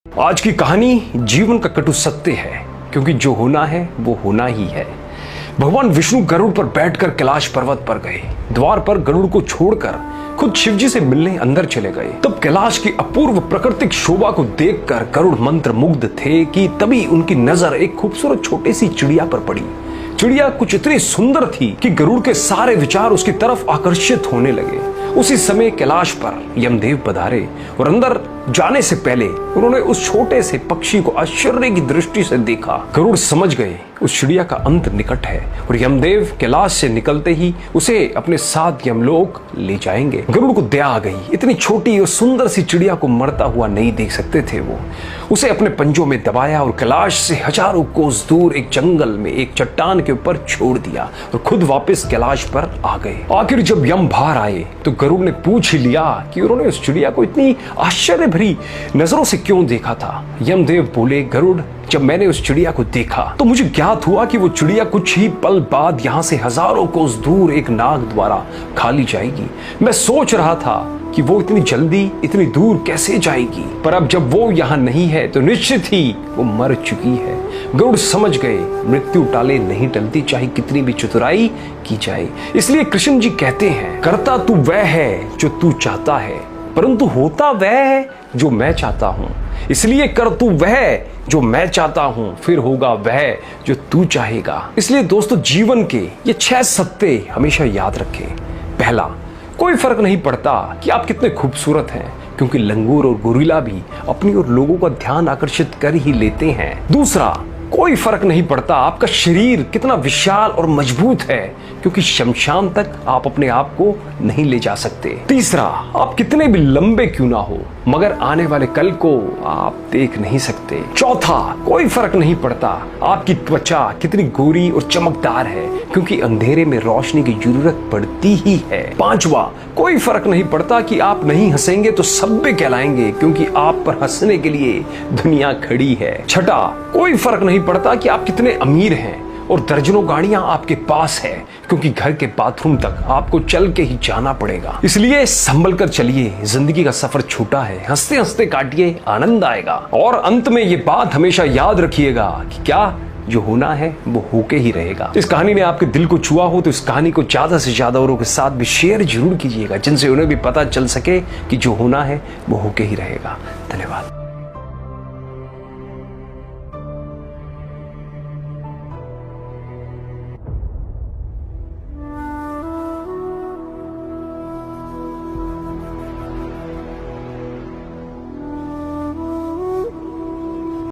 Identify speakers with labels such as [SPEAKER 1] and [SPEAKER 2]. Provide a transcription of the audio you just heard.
[SPEAKER 1] आज की कहानी जीवन का कटु सत्य है, क्योंकि जो होना है वो होना ही है। भगवान विष्णु गरुड़ पर बैठकर कैलाश पर्वत पर गए। द्वार पर गरुड़ को छोड़कर खुद शिवजी से मिलने अंदर चले गए। तब कैलाश की अपूर्व प्राकृतिक शोभा को देखकर गरुड़ मंत्र मुग्ध थे कि तभी उनकी नजर एक खूबसूरत छोटी सी चिड़िया पर पड़ी। चिड़िया कुछ इतनी सुंदर थी कि गरुड़ के सारे विचार उसकी तरफ आकर्षित होने लगे। उसी समय कैलाश पर यमदेव पधारे और अंदर जाने से पहले उन्होंने उस छोटे से पक्षी को आश्चर्य की दृष्टि से देखा। गरुड़ समझ गए उस चिड़िया का अंत निकट है और यमदेव कैलाश से निकलते ही उसे अपने साथ यमलोक ले जाएंगे। गरुड़ को दया आ गई। इतनी छोटी और सुंदर सी चिड़िया को मरता हुआ नहीं देख सकते थे वो। उसे अपने पंजों में दबाया और कैलाश से हजारों कोस दूर एक जंगल में एक चट्टान के ऊपर छोड़ दिया और खुद वापस कैलाश पर आ गए। आखिर जब यम बाहर आए तो गरुड़ ने पूछ ही लिया कि उन्होंने उस चिड़िया को इतनी आश्चर्य भरी नजरों से क्यों देखा था। यमदेव बोले, गरुड़, जब मैंने उस चिड़िया को देखा तो मुझे ज्ञात हुआ कि वो चिड़िया कुछ ही पल बाद यहाँ से हजारों कोस दूर एक नाग द्वारा खा ली जाएगी। मैं सोच रहा था कि वो इतनी जल्दी इतनी दूर कैसे जाएगी, पर अब जब वो यहाँ नहीं है तो निश्चित ही वो मर चुकी है। गरुड़ समझ गए मृत्यु टाले नहीं टलती, चाहे कितनी भी चतुराई की जाए। इसलिए कृष्ण जी कहते हैं, करता तू वह है जो तू चाहता है, परंतु होता वह है जो मैं चाहता हूं। इसलिए कर तू वह जो मैं चाहता हूं, फिर होगा वह जो तू चाहेगा। इसलिए दोस्तों, जीवन के ये 6 सत्य हमेशा याद रखें। पहला, कोई फर्क नहीं पड़ता कि आप कितने खूबसूरत हैं, क्योंकि लंगूर और गोरिल्ला भी अपनी और लोगों का ध्यान आकर्षित कर ही लेते हैं। दूसरा, कोई फर्क नहीं पड़ता आपका शरीर कितना विशाल और मजबूत है, क्योंकि शमशान तक आप अपने आप को नहीं ले जा सकते। तीसरा, आप कितने भी लंबे क्यों ना हो, मगर आने वाले कल को आप देख नहीं सकते। चौथा, कोई फर्क नहीं पड़ता आपकी त्वचा कितनी गोरी और चमकदार है, क्योंकि अंधेरे में रोशनी की जरूरत पड़ती ही है। पांचवा, कोई फर्क नहीं पड़ता कि आप नहीं हंसेंगे तो सभ्य कहलाएंगे, क्योंकि आप पर हंसने के लिए दुनिया खड़ी है। छठा, कोई फर्क नहीं पड़ता कि आप कितने अमीर हैं और दर्जनों गाड़ियां आपके पास है, क्योंकि घर के बाथरूम तक आपको चल के ही जाना पड़ेगा। इसलिए संभल कर चलिए, जिंदगी का सफर छोटा है, हंसते हंसते काटिए, आनंद आएगा। और अंत में ये बात हमेशा याद रखिएगा कि क्या जो होना है वो होके ही रहेगा। इस कहानी ने आपके दिल को छुआ हो तो इस कहानी को ज्यादा से ज्यादा औरों के साथ भी शेयर जरूर कीजिएगा, जिनसे उन्हें भी पता चल सके कि जो होना है वो होके ही रहेगा। धन्यवाद।